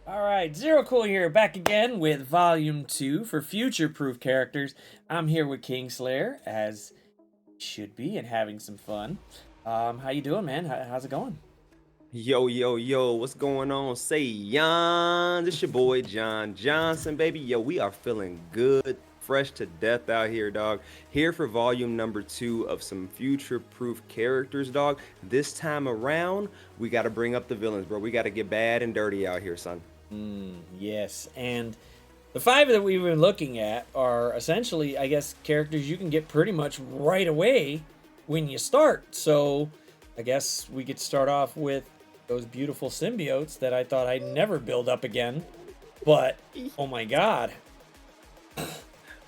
All right, Zero Cool here, back again with Volume 2 for future-proof characters. I'm here with Kingslayer, as should be, and having some fun. How you doing, man? How's it going? Yo, yo, yo, what's going on? Say Yon, this your boy John Johnson, baby. Yo, we are feeling good, fresh to death out here, dog. Here for volume number 2 of some future-proof characters, dog. This time around, we got to bring up the villains, bro. We got to get bad and dirty out here, son. Yes, and the five that we've been looking at are essentially, I guess, characters you can get pretty much right away when you start. So, I guess we could start off with those beautiful symbiotes that I thought I'd never build up again. But, oh my god.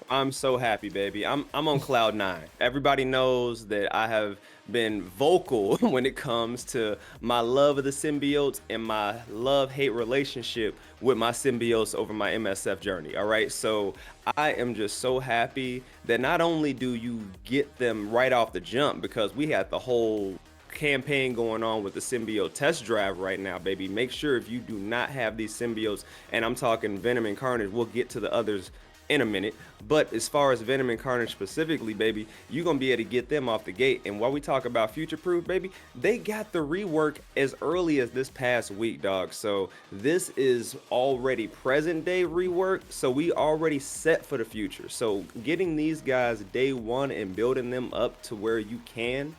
I'm so happy, baby. I'm on cloud nine. Everybody knows that I have been vocal when it comes to my love of the symbiotes and my love-hate relationship with my symbiotes over my MSF journey. All right. So I am just so happy that not only do you get them right off the jump, because we had the whole campaign going on with the symbiote test drive right now, baby. Make sure if you do not have these symbiotes, and I'm talking Venom and Carnage, we'll get to the others in a minute, but as far as Venom and Carnage specifically, baby, you're gonna be able to get them off the gate. And while we talk about future proof, baby, they got the rework as early as this past week, dog. So this is already present day rework, so we already set for the future. So getting these guys day one and building them up to where you can,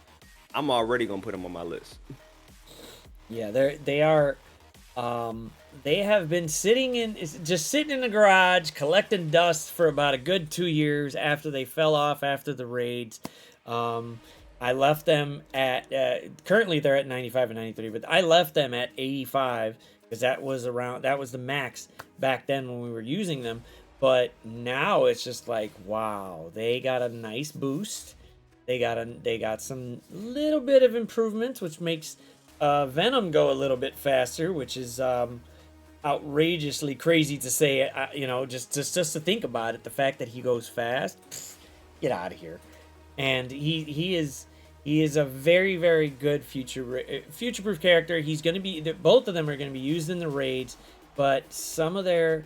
I'm already gonna put them on my list. Yeah, they are. They have been sitting in the garage collecting dust for about a good 2 years after they fell off after the raids. I left them at currently they're at 95 and 93, but I left them at 85 because that was the max back then when we were using them. But now it's just like, wow, they got a nice boost. They got some little bit of improvements, which makes Venom go a little bit faster, which is outrageously crazy to say. Just to think about it, the fact that he goes fast, pfft, get out of here. And he is a very good future proof character. He's going to be both of them are going to be used in the raids, but some of their,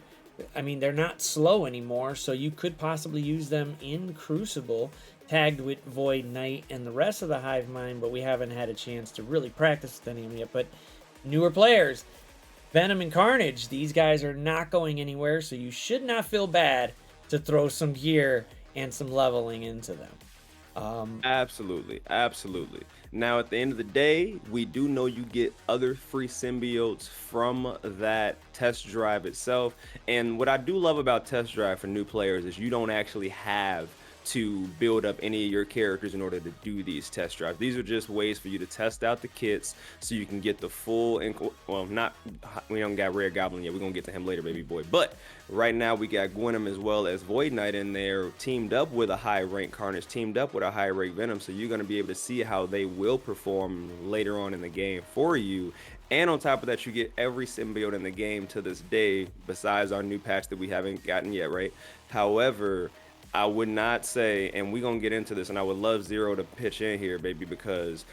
I mean, they're not slow anymore, so you could possibly use them in Crucible, tagged with Void Knight and the rest of the Hive Mind, but we haven't had a chance to really practice with any of them yet. But newer players, Venom and Carnage, these guys are not going anywhere, so you should not feel bad to throw some gear and some leveling into them. Absolutely, absolutely. Now, at the end of the day, we do know you get other free symbiotes from that test drive itself. And what I do love about test drive for new players is you don't actually have to build up any of your characters in order to do these test drives. These are just ways for you to test out the kits so you can get the full, well, not, we don't got Rare Goblin yet. We're going to get to him later, baby boy. But right now we got Gwenom as well as Void Knight in there, teamed up with a high rank Carnage, teamed up with a high rank Venom. So you're going to be able to see how they will perform later on in the game for you. And on top of that, you get every symbiote in the game to this day, besides our new patch that we haven't gotten yet, right? However, I would not say, and we're going to get into this, and I would love Zero to pitch in here, baby, because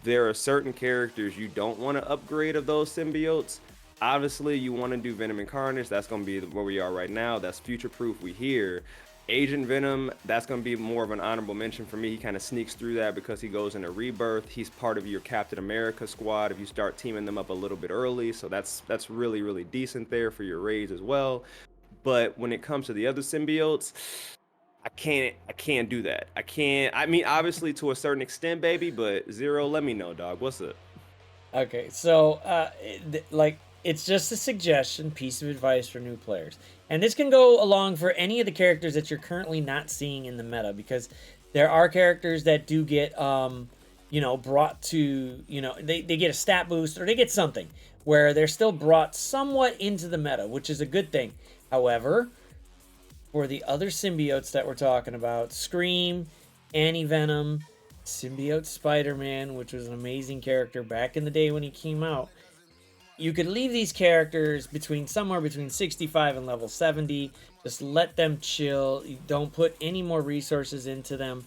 there are certain characters you don't want to upgrade of those symbiotes. Obviously, you want to do Venom and Carnage. That's going to be where we are right now. That's future proof. We here. Agent Venom, that's going to be more of an honorable mention for me. He kind of sneaks through that because he goes into Rebirth. He's part of your Captain America squad if you start teaming them up a little bit early. So that's really decent there for your raids as well. But when it comes to the other symbiotes, I can't do that. I can't. I mean, obviously to a certain extent, baby, but Zero, let me know, dog. What's up? Okay, so it's just a suggestion, piece of advice for new players, and this can go along for any of the characters that you're currently not seeing in the meta, because there are characters that do get brought to, they get a stat boost or they get something where they're still brought somewhat into the meta, which is a good thing. However, for the other symbiotes that we're talking about, Scream, Anti-Venom, Symbiote Spider-Man, which was an amazing character back in the day when he came out, you could leave these characters somewhere between 65 and level 70. Just let them chill. You don't put any more resources into them.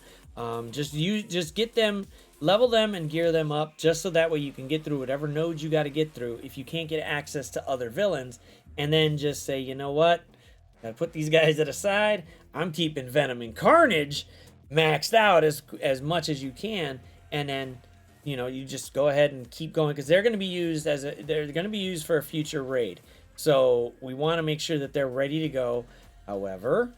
Just get them level them and gear them up just so that way you can get through whatever nodes you got to get through if you can't get access to other villains, and then just say, you know what, gotta put these guys at a side. I'm keeping Venom and Carnage maxed out as much as you can, and then you just go ahead and keep going because they're going to be used they're going to be used for a future raid. So we want to make sure that they're ready to go. However,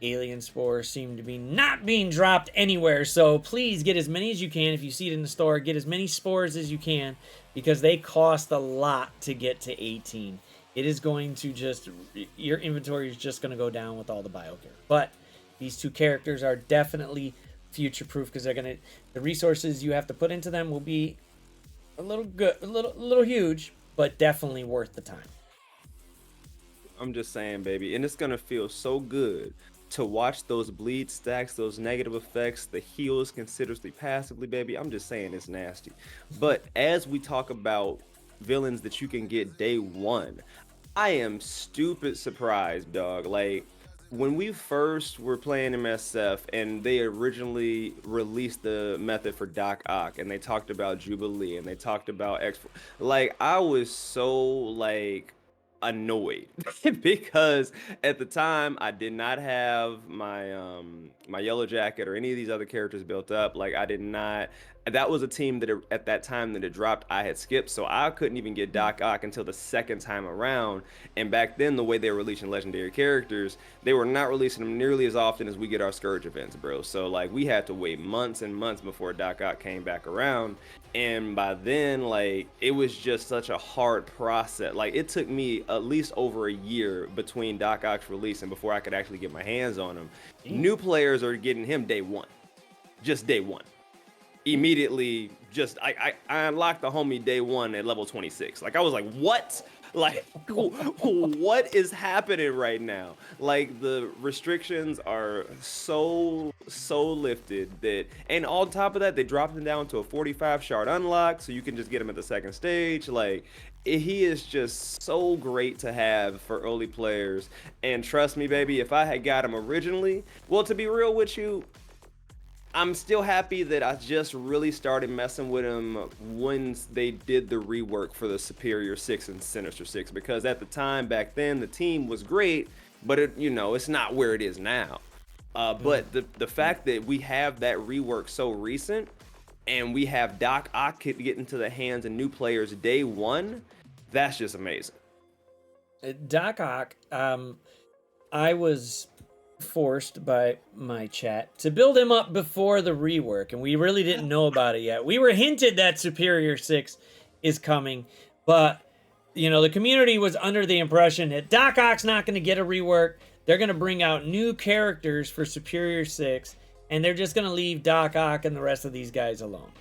alien spores seem to be not being dropped anywhere, so please get as many as you can. If you see it in the store, get as many spores as you can because they cost a lot to get to 18. It is going to just, your inventory is just going to go down with all the biocare. But these two characters are definitely future proof because the resources you have to put into them will be a little huge, but definitely worth the time. I'm just saying, baby, and it's gonna feel so good to watch those bleed stacks, those negative effects, the heals considerably passively, baby. I'm just saying it's nasty. But as we talk about villains that you can get day one, I am stupid surprised, dog. Like when we first were playing MSF and they originally released the method for Doc Ock and they talked about Jubilee and they talked about X, like I was so like annoyed because at the time I did not have my yellow jacket or any of these other characters built up. Like I did not, that was a team that at that time that it dropped I had skipped, so I couldn't even get Doc Ock until the second time around. And back then the way they were releasing legendary characters, they were not releasing them nearly as often as we get our Scourge events, bro. So like we had to wait months and months before Doc Ock came back around. And by then, like it was just such a hard process. Like it took me at least over a year between Doc Ock's release and before I could actually get my hands on him. New players are getting him day one, just day one. Immediately, just I unlocked the homie day one at level 26. Like I was like, what? Like what is happening right now? Like the restrictions are so lifted that, and on top of that, they dropped him down to a 45 shard unlock, so you can just get him at the second stage. Like he is just so great to have for early players. And trust me, baby, if I had got him originally, well, to be real with you, I'm still happy that I just really started messing with him once they did the rework for the Superior 6 and Sinister 6, because at the time back then the team was great, but it's not where it is now. But the fact that we have that rework so recent and we have Doc Ock get into the hands of new players day one, that's just amazing. Doc Ock, I was forced by my chat to build him up before the rework, and we really didn't know about it yet. We were hinted that Superior 6 is coming, but the community was under the impression that Doc Ock's not going to get a rework. They're going to bring out new characters for Superior 6, and they're just going to leave Doc Ock and the rest of these guys alone.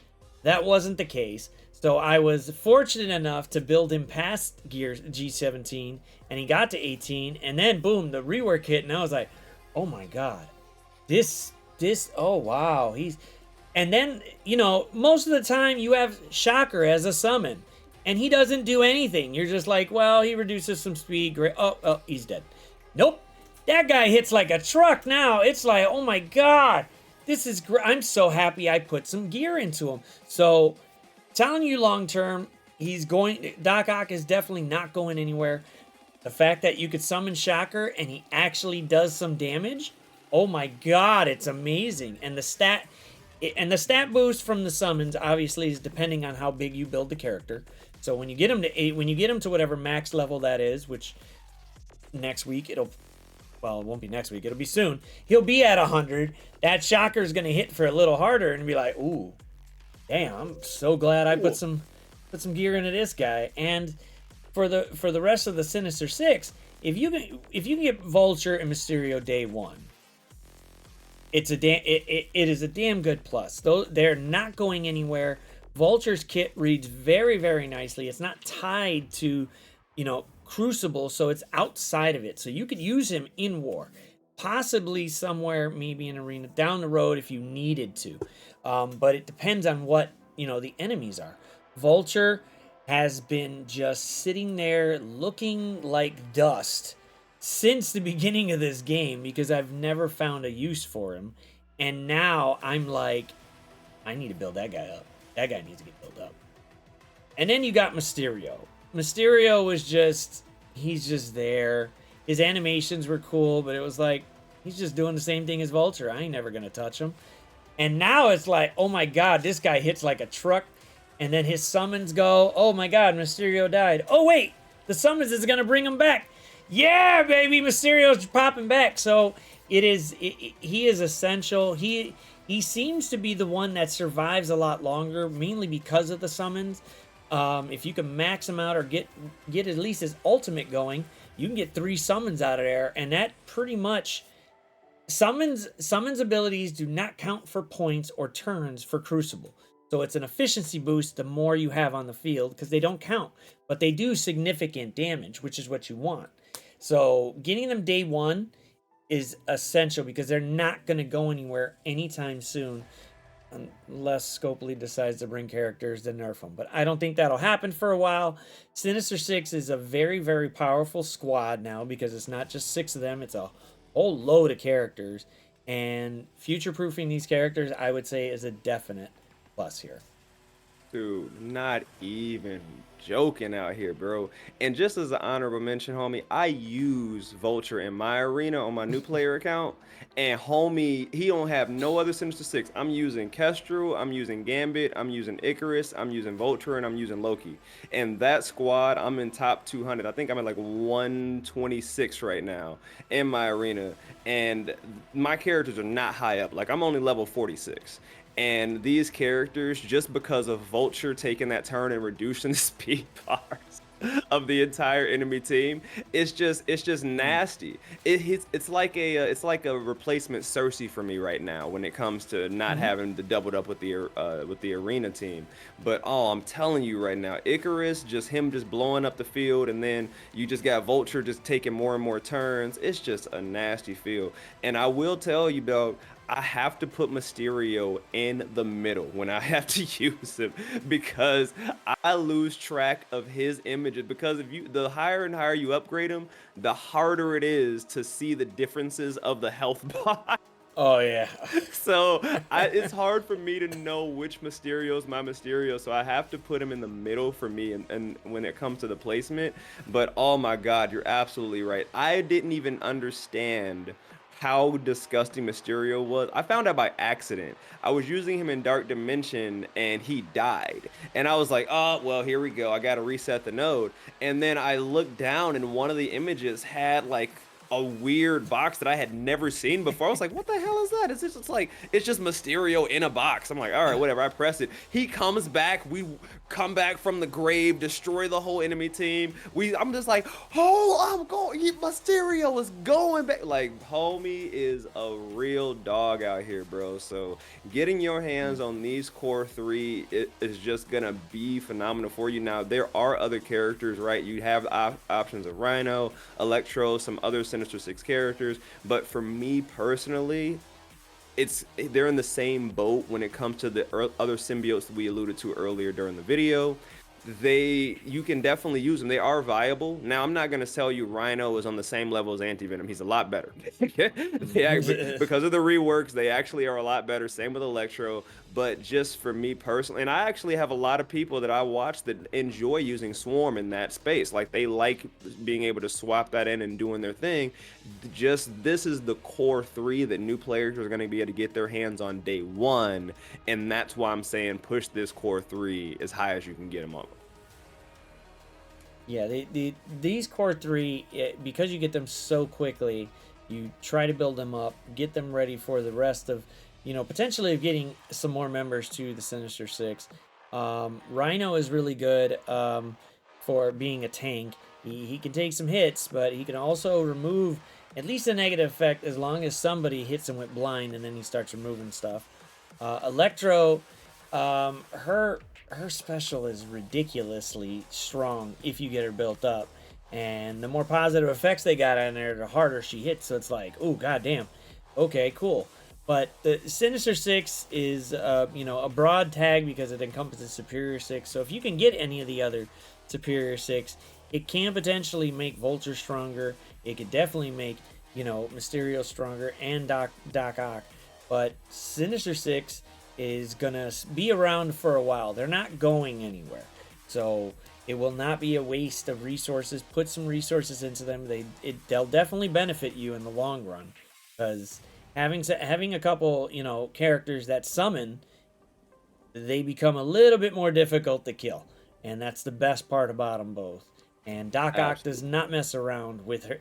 That wasn't the case. So I was fortunate enough to build him past Gear G17, and he got to 18, and then boom, the rework hit, and I was like, oh my god, this, oh wow, and then, most of the time you have Shocker as a summon, and he doesn't do anything. You're just like, well, he reduces some speed, great, oh, he's dead. Nope, that guy hits like a truck now. It's like, oh my god, this is great. I'm so happy I put some gear into him. So, telling you long term, Doc Ock is definitely not going anywhere. The fact that you could summon Shocker and he actually does some damage, oh my god, it's amazing. And the stat boost from the summons obviously is depending on how big you build the character. So when you get him to 8, when you get him to whatever max level that is, which next week it won't be next week, it'll be soon. He'll be at 100. That Shocker is going to hit for a little harder and be like, ooh, damn, I'm so glad I put some gear into this guy. And for the rest of the Sinister 6, if you can get Vulture and Mysterio day one, it is a damn good plus. Though they're not going anywhere. Vulture's kit reads very, very nicely. It's not tied to, Crucible, so it's outside of it. So you could use him in war, possibly somewhere, maybe in Arena down the road if you needed to. But it depends on what the enemies are. Vulture has been just sitting there looking like dust since the beginning of this game because I've never found a use for him. And now I'm like, I need to build that guy up. That guy needs to get built up. And then you got Mysterio. Mysterio was just, he's just there. His animations were cool, but it was like, he's just doing the same thing as Vulture. I ain't never going to touch him. And now it's like, oh my God, this guy hits like a truck. And then his summons go, oh my God, Mysterio died. Oh wait, the summons is going to bring him back. Yeah, baby, Mysterio's popping back. So he is essential. He seems to be the one that survives a lot longer, mainly because of the summons. If you can max him out or get at least his ultimate going, you can get 3 summons out of there, and that pretty much summons abilities do not count for points or turns for Crucible. So it's an efficiency boost the more you have on the field, because they don't count, but they do significant damage, which is what you want. So getting them day 1 is essential, because they're not going to go anywhere anytime soon unless Scopely decides to bring characters to nerf them. But I don't think that'll happen for a while. Sinister Six is a very, very powerful squad now, because it's not just 6 of them, it's a whole load of characters. And future-proofing these characters, I would say, is a definite plus here. Dude, not even joking out here, bro. And just as an honorable mention, homie, I use Vulture in my arena on my new player account. And homie, he don't have no other Sinister Six. I'm using Kestrel, I'm using Gambit, I'm using Icarus, I'm using Vulture, and I'm using Loki. And that squad, I'm in top 200. I think I'm at like 126 right now in my arena. And my characters are not high up. Like, I'm only level 46. And these characters, just because of Vulture taking that turn and reducing the speed bars of the entire enemy team, it's just nasty. It's like a replacement Cersei for me right now when it comes to not having to double up with the arena team. But oh, I'm telling you right now, Icarus, just blowing up the field, and then you just got Vulture just taking more and more turns. It's just a nasty feel. And I will tell you, though, I have to put Mysterio in the middle when I have to use him, because I lose track of his images. Because the higher and higher you upgrade him, the harder it is to see the differences of the health bar. Oh yeah. So it's hard for me to know which Mysterio is my Mysterio. So I have to put him in the middle for me, and when it comes to the placement. But oh my God, you're absolutely right. I didn't even understand how disgusting Mysterio was. I found out by accident. I was using him in Dark Dimension and he died. And I was like, oh, well, here we go. I got to reset the node. And then I looked down and one of the images had like a weird box that I had never seen before. I was like, what the hell is that? It's just Mysterio in a box. I'm like, all right, whatever. I press it. He comes back. We come back from the grave, destroy the whole enemy team. I'm just like, oh, I'm going. Mysterio is going back. Like, homie is a real dog out here, bro. So getting your hands on these core 3 is just gonna be phenomenal for you. Now there are other characters, right? You have options of Rhino, Electro, some other Sinister Six characters, but for me personally, they're in the same boat when it comes to the other symbiotes that we alluded to earlier during the video. You can definitely use them. They are viable. Now, I'm not going to tell you Rhino is on the same level as Anti-Venom. He's a lot better. Because of the reworks, they actually are a lot better. Same with Electro. But just for me personally, and I actually have a lot of people that I watch that enjoy using Swarm in that space. Like, they like being able to swap that in and doing their thing. This is the core 3 that new players are going to be able to get their hands on day 1. And that's why I'm saying push this core 3 as high as you can get them up. Yeah, these core 3, because you get them so quickly, you try to build them up, get them ready for the rest of, potentially of getting some more members to the Sinister Six. Rhino is really good for being a tank. He can take some hits, but he can also remove at least a negative effect as long as somebody hits him with blind, and then he starts removing stuff. Electro, her special is ridiculously strong if you get her built up, and the more positive effects they got on there, the harder she hits. So it's like, oh goddamn, okay, cool. But the Sinister Six is a broad tag because it encompasses Superior Six. So if you can get any of the other Superior Six, it can potentially make Vulture stronger. It could definitely make Mysterio stronger, and Doc Ock. But Sinister Six is gonna be around for a while. They're not going anywhere, so it will not be a waste of resources. Put some resources into them. They'll definitely benefit you in the long run, because having a couple, you know, characters that summon, they become a little bit more difficult to kill, and that's the best part about them both. And Doc Ock does Absolutely. not mess around with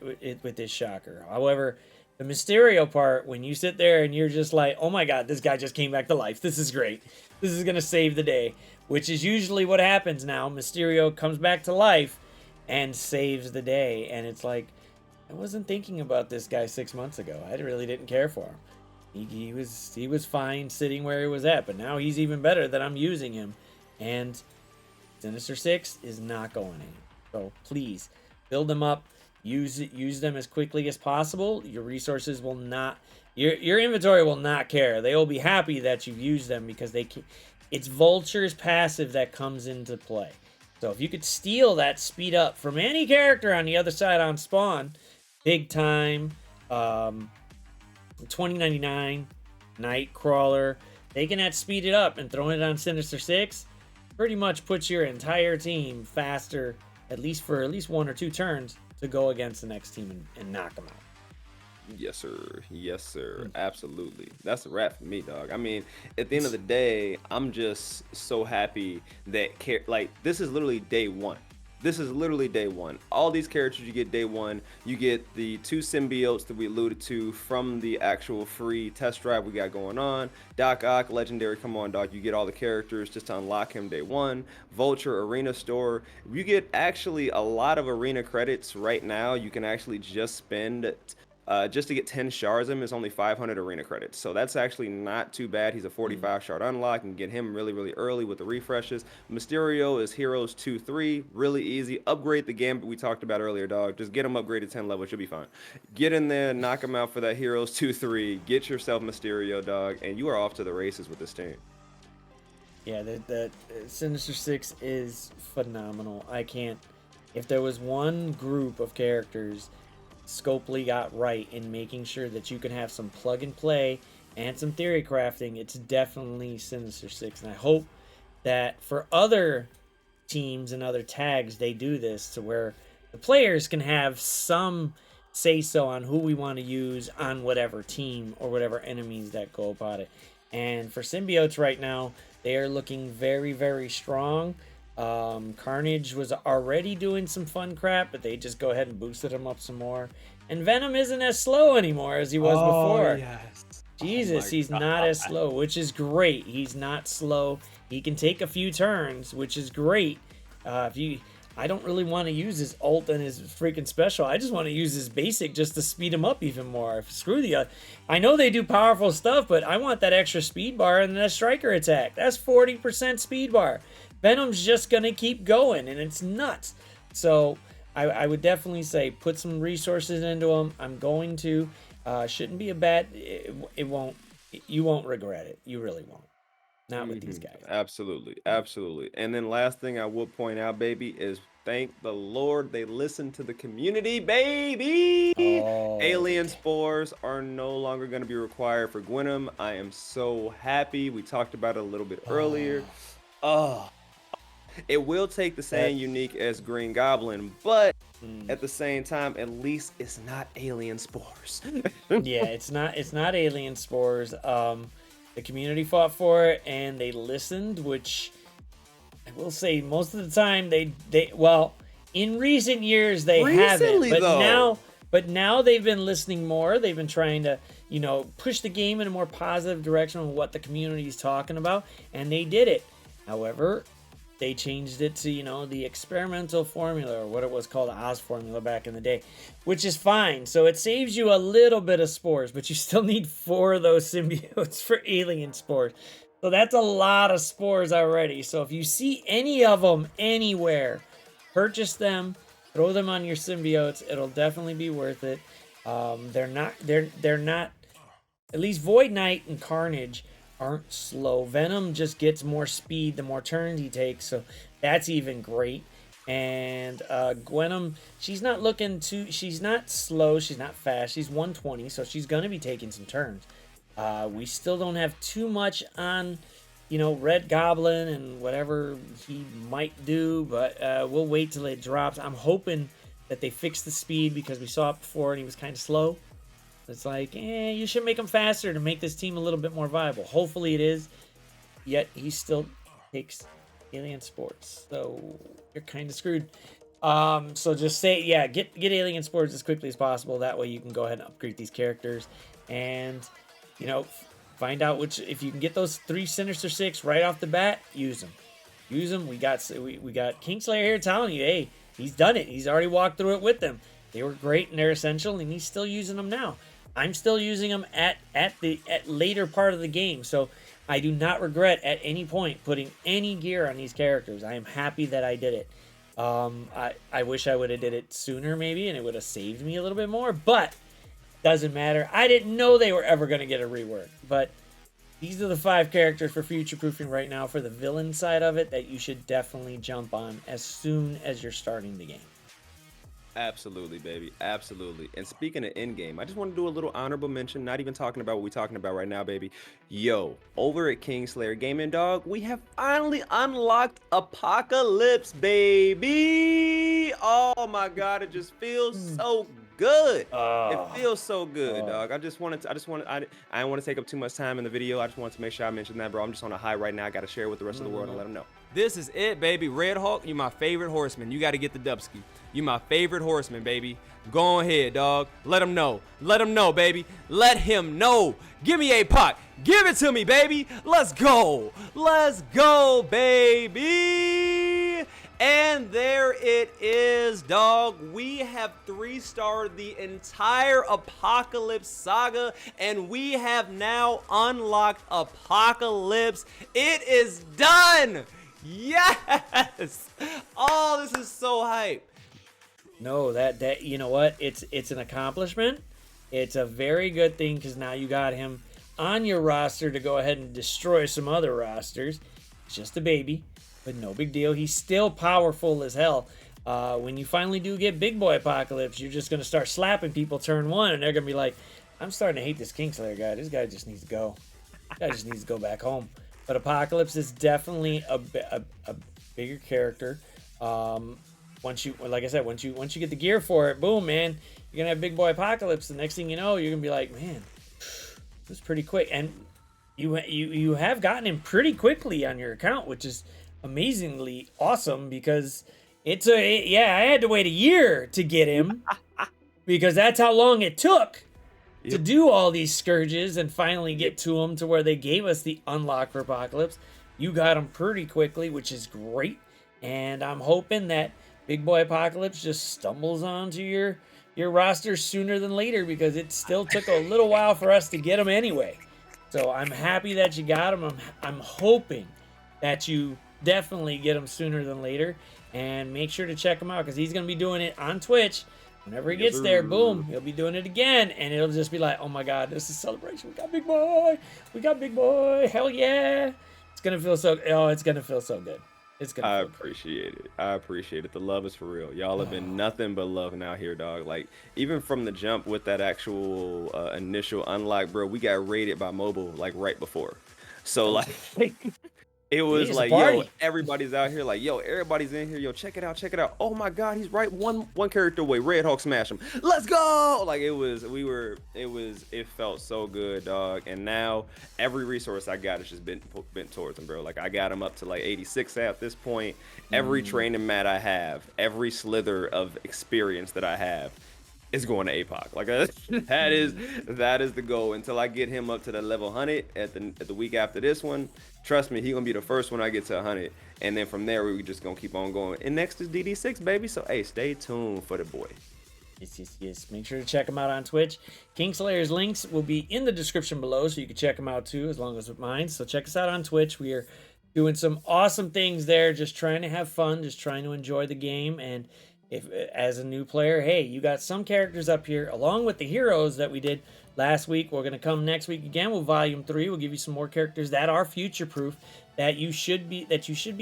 with this shocker. However, the Mysterio part, when you sit there and you're just like, oh my god, this guy just came back to life. This is great. This is gonna save the day, which is usually what happens now. Mysterio comes back to life and saves the day, and it's like, I wasn't thinking about this guy 6 months ago. I really didn't care for him. He was fine sitting where he was at, but now he's even better that I'm using him, and Sinister Six is not going in. So please build them up, use them as quickly as possible. Your resources will not, your inventory will not care. They will be happy that you've used them, because it's Vulture's passive that comes into play. So if you could steal that speed up from any character on the other side on spawn, big time. 2099, Nightcrawler, taking that speed it up and throwing it on Sinister Six pretty much puts your entire team faster, at least 1 or 2 turns, to go against the next team and knock them out. Yes, sir. Yes, sir. Absolutely. That's a wrap for me, dog. I mean, at the end of the day, I'm just so happy that like this is literally day one. This is literally day one. All these characters you get day one. You get the 2 symbiotes that we alluded to from the actual free test drive we got going on. Doc Ock, legendary. Come on, dog. You get all the characters just to unlock him day one. Vulture, arena store. You get actually a lot of arena credits right now. You can actually just spend just to get 10 shards of him is only 500 arena credits. So that's actually not too bad. He's a 45 shard unlock and get him really, really early with the refreshes. Mysterio is Heroes 2-3. Really easy. Upgrade the Gambit we talked about earlier, dog. Just get him upgraded 10 level. Should be fine. Get in there, knock him out for that Heroes 2-3. Get yourself Mysterio, dog. And you are off to the races with this team. Yeah, the Sinister Six is phenomenal. I can't. If there was one group of characters Scopely got right in making sure that you can have some plug and play and some theory crafting, it's definitely Sinister Six. And I hope that for other teams and other tags, they do this to where the players can have some say so on who we want to use on whatever team or whatever enemies that go about it. And for symbiotes right now, they are looking very, very strong. Carnage was already doing some fun crap, but they just go ahead and boosted him up some more. And Venom isn't as slow anymore as he was before. Yes. Jesus, he's not as slow, which is great. He's not slow. He can take a few turns, which is great. I don't really want to use his ult and his freaking special. I just want to use his basic just to speed him up even more. Screw the I know they do powerful stuff, but I want that extra speed bar and that striker attack. That's 40% speed bar. Venom's just going to keep going, and it's nuts. So I would definitely say put some resources into him. I'm going to. Shouldn't be a bad. It won't. You won't regret it. You really won't. Not with these guys. Absolutely. Absolutely. And then last thing I will point out, baby, is thank the Lord they listen to the community, baby. Oh, Alien spores are no longer going to be required for Gwenom. I am so happy. We talked about it a little bit earlier. Oh, it will take the same unique as Green Goblin, but at the same time, at least it's not alien spores. Yeah, it's not alien spores. The community fought for it and they listened, which I will say most of the time they well, in recent years they haven't, but now they've been listening more. They've been trying to, push the game in a more positive direction on what the community is talking about, and they did it. However, they changed it to, the experimental formula, or what it was called, the Oz formula back in the day, which is fine. So it saves you a little bit of spores, but you still need 4 of those symbiotes for alien spores. So that's a lot of spores already. So if you see any of them anywhere, purchase them, throw them on your symbiotes. It'll definitely be worth it. They're not, at least Void Knight and Carnage aren't slow. Venom just gets more speed the more turns he takes, so that's even great. And Gwenom, she's not slow, she's not fast, she's 120, so she's gonna be taking some turns. We still don't have too much on, you know, Red Goblin and whatever he might do, but we'll wait till it drops. I'm hoping that they fix the speed because we saw it before and he was kind of slow. It's like, you should make him faster to make this team a little bit more viable. Hopefully it is. Yet he still takes Alien Sports, so you're kind of screwed. So just say, yeah, get Alien Sports as quickly as possible. That way you can go ahead and upgrade these characters, and you know, find out which, if you can get those 3 Sinister Six right off the bat, use them. Use them. We got Kingslayer here telling you, hey, he's done it. He's already walked through it with them. They were great and they're essential, and he's still using them now. I'm still using them at later part of the game, so I do not regret at any point putting any gear on these characters. I am happy that I did it. I wish I would have did it sooner maybe, and it would have saved me a little bit more, but doesn't matter. I didn't know they were ever going to get a rework, but these are the 5 characters for future-proofing right now for the villain side of it that you should definitely jump on as soon as you're starting the game. Absolutely, baby. Absolutely. And speaking of in-game, I just want to do a little honorable mention, not even talking about what we're talking about right now, baby. Yo, over at Kingslayer Gaming, dog, we have finally unlocked Apocalypse, baby. Oh my God, it just feels so good. It feels so good, dog. I didn't want to take up too much time in the video. I just wanted to make sure I mentioned that, bro. I'm just on a high right now. I got to share it with the rest of the world and let them know. This is it, baby. Red Hawk, you my favorite horseman. You got to get the Dubsky. You my favorite horseman, baby. Go ahead, dog. Let him know. Let him know, baby. Let him know. Give me APOC. Give it to me, baby. Let's go. Let's go, baby. And there it is, dog. We have 3-starred the entire Apocalypse saga, and we have now unlocked Apocalypse. It is done. Yes. Oh, this is so hype. No, that you know what? It's an accomplishment. It's a very good thing because now you got him on your roster to go ahead and destroy some other rosters. It's just a baby, but no big deal. He's still powerful as hell. When you finally do get Big Boy Apocalypse, you're just gonna start slapping people turn 1, and they're gonna be like, "I'm starting to hate this Kingslayer guy. This guy just needs to go. This guy just needs to go back home." But Apocalypse is definitely a bigger character. Once you, like I said, once you get the gear for it, boom, man, you're gonna have Big Boy Apocalypse. The next thing you know, you're gonna be like, man, this is pretty quick, and you have gotten him pretty quickly on your account, which is amazingly awesome because I had to wait a year to get him because that's how long it took to do all these scourges and finally get to him to where they gave us the unlock for Apocalypse. You got him pretty quickly, which is great, and I'm hoping that Big Boy Apocalypse just stumbles onto your roster sooner than later because it still took a little while for us to get him anyway. So I'm happy that you got him. I'm hoping that you definitely get him sooner than later, and make sure to check him out because he's going to be doing it on Twitch. Whenever he gets there, boom, he'll be doing it again, and it'll just be like, oh my God, this is celebration. We got Big Boy. We got Big Boy. Hell yeah. It's going to feel so, it's going to feel so good. It's gonna I appreciate it. I appreciate it. The love is for real. Y'all have been nothing but loving out here, dog. Like, even from the jump with that actual initial unlock, bro, we got raided by mobile like right before. So like it was like, yo, everybody's out here, like, yo, everybody's in here, yo, check it out, check it out. Oh my God, he's right one character away. Red Hawk smash him. Let's go. Like, it felt so good, dog. And now every resource I got is just bent towards him, bro. Like, I got him up to like 86 at this point. Every training mat I have, every slither of experience that I have is going to APOC. Like, that is the goal until I get him up to that level 100 at the week after this one. Trust me, he gonna be the first one I get to 100, and then from there we just gonna keep on going. And next is DD6, baby. So hey, stay tuned for the boy. Yes. Make sure to check him out on Twitch. Kingslayer's links will be in the description below, so you can check him out too, as long as with mine. So check us out on Twitch. We are doing some awesome things there, just trying to have fun, just trying to enjoy the game. And if as a new player, hey, you got some characters up here along with the heroes that we did last week. We're going to come next week again with Volume 3. We'll give you some more characters that are future proof that you should be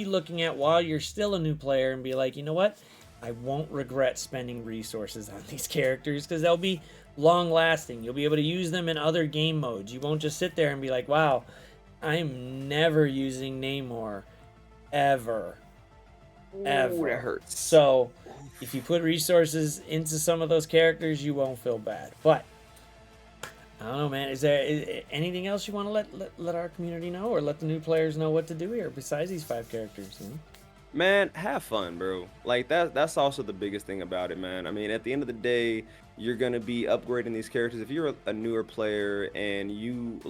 looking at while you're still a new player and be like, you know what? I won't regret spending resources on these characters because they'll be long lasting. You'll be able to use them in other game modes. You won't just sit there and be like, wow, I'm never using Namor ever. Ooh, Ever. that hurts. So if you put resources into some of those characters, you won't feel bad. But I don't know, man. Is there anything else you want to let our community know, or let the new players know what to do here besides these 5 characters? You know? Man, have fun, bro. Like that's also the biggest thing about it, man. I mean, at the end of the day, you're gonna be upgrading these characters. If you're a newer player and you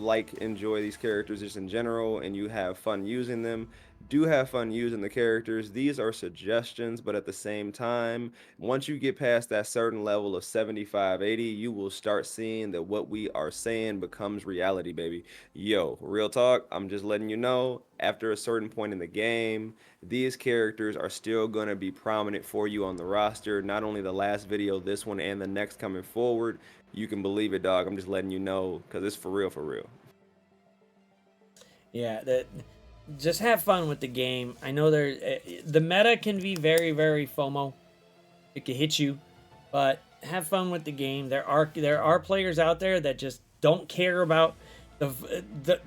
enjoy these characters just in general and you have fun using them, do have fun using the characters. These are suggestions, but at the same time, once you get past that certain level of 75, 80, you will start seeing that what we are saying becomes reality, baby. Yo, real talk, I'm just letting you know, after a certain point in the game, these characters are still going to be prominent for you on the roster. Not only the last video, this one, and the next coming forward. You can believe it, dog. I'm just letting you know because it's for real, for real. Yeah, just have fun with the game. I know the meta can be very, very FOMO. It can hit you, but have fun with the game. There are players out there that just don't care about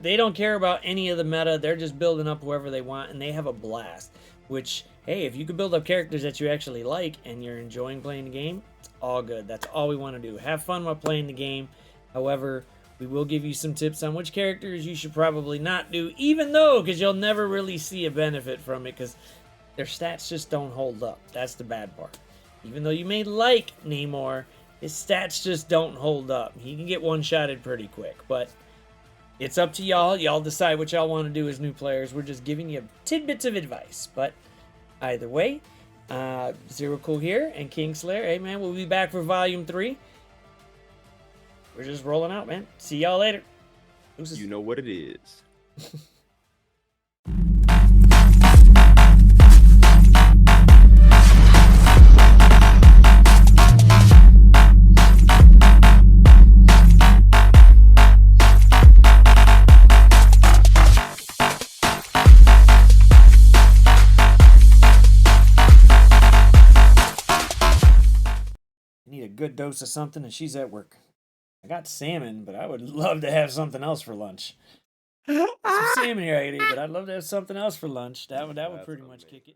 they don't care about any of the meta. They're just building up whoever they want, and they have a blast. Which, hey, if you can build up characters that you actually like and you're enjoying playing the game, it's all good. That's all we want to do. Have fun while playing the game. However, we will give you some tips on which characters you should probably not do, even though, because you'll never really see a benefit from it, because their stats just don't hold up. That's the bad part. Even though you may like Namor, his stats just don't hold up. He can get one-shotted pretty quick, but it's up to y'all. Y'all decide what y'all want to do as new players. We're just giving you tidbits of advice. But either way, Zero Cool here and Kingslayer. Hey, man, we'll be back for Volume 3. We're just rolling out, man. See y'all later. Deuces. You know what it is. Need a good dose of something, and she's at work. I got salmon, but I would love to have something else for lunch. Some salmon here I could eat, but I'd love to have something else for lunch. That would pretty much kick it.